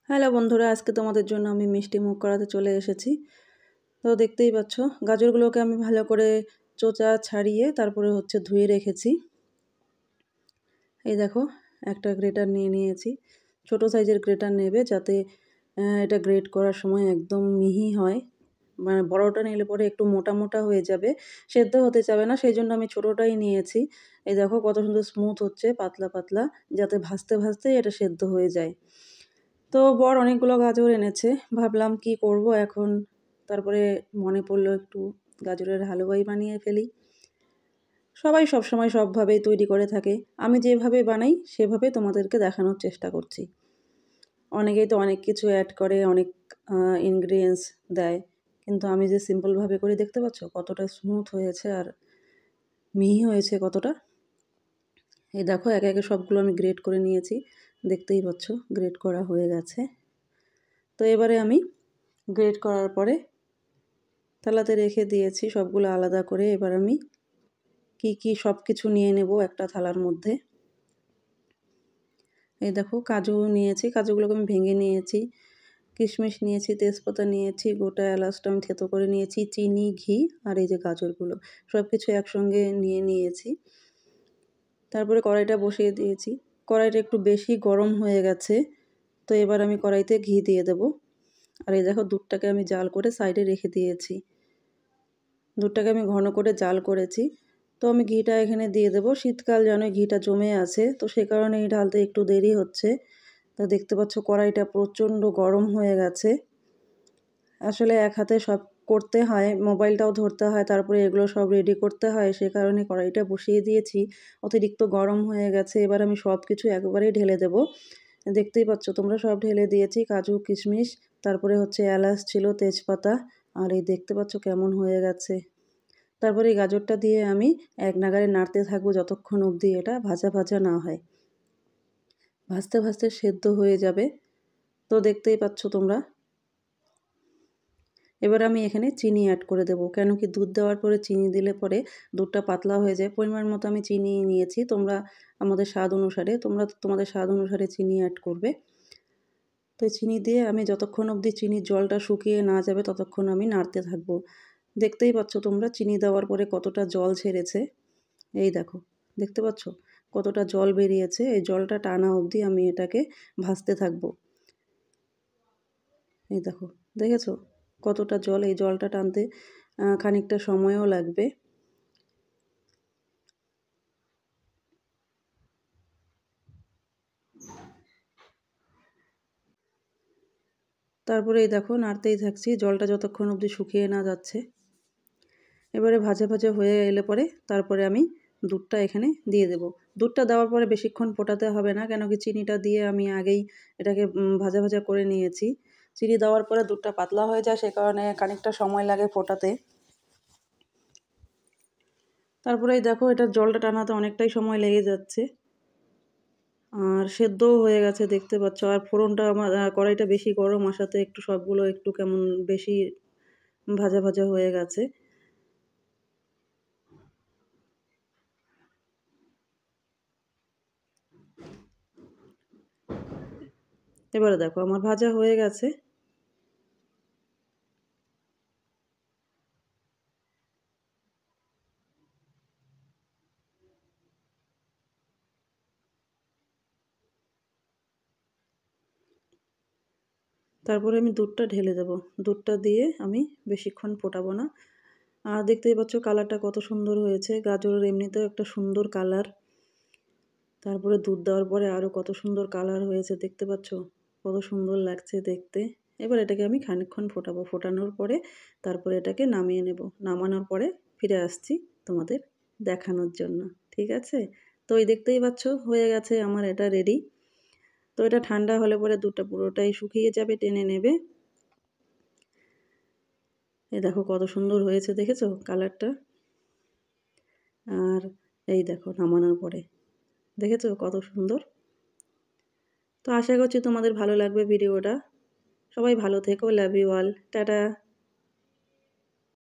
Hello বন্ধুরা, আজকে তোমাদের জন্য আমি মিষ্টি মুখ করাতে চলে এসেছি। তো দেখতেই পাচ্ছ, গাজরগুলোকে আমি ভালো করে চোচা ছাড়িয়ে তারপরে ধুয়ে রেখেছি। এই দেখো, একটা গ্রেটার নিয়ে নিয়েছি। ছোট সাইজের গ্রেটার নেবে, যাতে এটা গ্রেট করার সময় একদম মিহি হয়। মানে বড়টা নিলে পরে একটু মোটা মোটা হয়ে যাবে, সেদ্ধ হতে চাবে না, সেই জন্য আমি ছোটোটাই নিয়েছি। এই দেখো কত সুন্দর স্মুথ হচ্ছে, পাতলা পাতলা, যাতে ভাজতে ভাজতে এটা সেদ্ধ হয়ে যায়। তো বর অনেকগুলো গাজর এনেছে, ভাবলাম কি করব এখন। তারপরে মনে পড়লো একটু গাজরের হালুয়াই বানিয়ে ফেলি। সবাই সবসময় সবভাবেই তৈরি করে থাকে, আমি যেভাবে বানাই সেভাবে তোমাদেরকে দেখানোর চেষ্টা করছি। অনেকেই তো অনেক কিছু অ্যাড করে, অনেক ইনগ্রিডিয়েন্টস দেয়, কিন্তু আমি যে সিম্পলভাবে করি, দেখতে পাচ্ছ কতটা স্মুথ হয়েছে আর মিহি হয়েছে কতটা। এই দেখো একে একে সবগুলো আমি গ্রেট করে নিয়েছি, দেখতেই পাচ্ছ গ্রেট করা হয়ে গেছে। তো এবারে আমি গ্রেট করার পরে থালাতে রেখে দিয়েছি সবগুলো আলাদা করে। এবার আমি কি সব কিছু নিয়ে নেব একটা থালার মধ্যে। এই দেখো কাজু নিয়েছি, কাজুগুলোকে আমি ভেঙে নিয়েছি। কিশমিশ নিয়েছি, তেজপাতা নিয়েছি, গোটা এলাচটা আমি থেতো করে নিয়েছি, চিনি, ঘি আর এই যে গাজরগুলো সব কিছু একসঙ্গে নিয়ে নিয়েছি। তারপরে কড়াইটা বসিয়ে দিয়েছি। কড়াইটা একটু বেশি গরম হয়ে গেছে, তো এবার আমি কড়াইতে ঘি দিয়ে দেব। আর এই দেখো দুধটাকে আমি জাল করে সাইডে রেখে দিয়েছি। দুধটাকে আমি ঘন করে জাল করেছি, তো আমি ঘিটা এখানে দিয়ে দেবো। শীতকাল জানোই ঘিটা জমে আছে, তো সে কারণে এই ঢালতে একটু দেরি হচ্ছে। তো দেখতে পাচ্ছ কড়াইটা প্রচণ্ড গরম হয়ে গেছে। আসলে এক হাতে সব করতে হয়, মোবাইলটাও ধরতে হয়, তারপরে এগুলো সব রেডি করতে হয়, সে কারণে কড়াইটা বসিয়ে দিয়েছি। অতিরিক্ত গরম হয়ে গেছে, এবার আমি সব কিছু একবারেই ঢেলে দেবো। দেখতেই পাচ্ছ তোমরা, সব ঢেলে দিয়েছি, কাজু কিশমিশ, তারপরে এলাচ ছিল, তেজপাতা, আর এই দেখতে পাচ্ছ কেমন হয়ে গেছে। তারপরে এই গাজরটা দিয়ে আমি এক নাগাড়ে নাড়তে থাকবো যতক্ষণ অবধি এটা ভাজা ভাজা না হয়। ভাজতে ভাজতে সেদ্ধ হয়ে যাবে, তো দেখতেই পাচ্ছ তোমরা। এবার আমি এখানে চিনি অ্যাড করে দেবো, কেন কি দুধ দেওয়ার পরে চিনি দিলে পরে দুধটা পাতলা হয়ে যায়। পরিমাণ মতো আমি চিনি নিয়েছি, তোমরা তোমাদের স্বাদ অনুসারে চিনি অ্যাড করবে। তো চিনি দিয়ে আমি যতক্ষণ অবধি চিনির জলটা শুকিয়ে না যাবে ততক্ষণ আমি নাড়তে থাকবো। দেখতেই পাচ্ছ তোমরা চিনি দেওয়ার পরে কতটা জল ছেড়েছে। এই দেখো, দেখতে পাচ্ছ কতটা জল বেরিয়েছে। এই জলটা টানা অবধি আমি এটাকে ভাজতে থাকবো। এই দেখো, দেখেছো কতটা জল, এই জলটা টানতে খানিকটা সময়ও লাগবে। তারপরে এই দেখো নাড়তেই থাকছি, জলটা যতক্ষণ অবধি শুকিয়ে না যাচ্ছে। এবারে ভাজা ভাজা হয়ে এলে পরে তারপরে আমি দুধটা এখানে দিয়ে দেব। দুধটা দেওয়ার পরে বেশিক্ষণ ফোটাতে হবে না, কেন কি চিনিটা দিয়ে আমি আগেই এটাকে ভাজা ভাজা করে নিয়েছি। চিনি দেওয়ার পরে দুধটা পাতলা হয়ে যায়, সে কারণে খানিকটা সময় লাগে ফোটাতে। তারপরে এই দেখো এটার জলটা টানাতে অনেকটাই সময় লেগে যাচ্ছে, আর সেদ্ধও হয়ে গেছে দেখতে পাচ্ছ। আর ফোড়নটা আমার কড়াইটা বেশি গরম আসাতে একটু সবগুলো একটু কেমন বেশি ভাজা ভাজা হয়ে গেছে। এবারে দেখো আমার ভাজা হয়ে গেছে। তারপরে আমি দুধটা ঢেলে দেব। দুধটা দিয়ে আমি বেশিক্ষণ ফোটাবো না। আর দেখতেই পাচ্ছ কালারটা কত সুন্দর হয়েছে। গাজরের এমনিতেও একটা সুন্দর কালার, তারপরে দুধ দেওয়ার পরে আরও কত সুন্দর কালার হয়েছে, দেখতে পাচ্ছ কত সুন্দর লাগছে দেখতে। এবার এটাকে আমি খানিকক্ষণ ফোটাবো, ফোটানোর পরে তারপরে এটাকে নামিয়ে নেব। নামানোর পরে ফিরে আসছি তোমাদের দেখানোর জন্য, ঠিক আছে? তো এই দেখতেই পাচ্ছ হয়ে গেছে আমার এটা রেডি। তো এটা ঠান্ডা হলে পরে দুধটা পুরোটাই শুকিয়ে যাবে, টেনে নেবে। এই দেখো কত সুন্দর হয়েছে, দেখেছো কালারটা? আর এই দেখো নামানোর পরে দেখেছো কত সুন্দর। তো আশা করছি তোমাদের ভালো লাগবে ভিডিওটা। সবাই ভালো থেকো, লাভ ইউ অল, টাটা।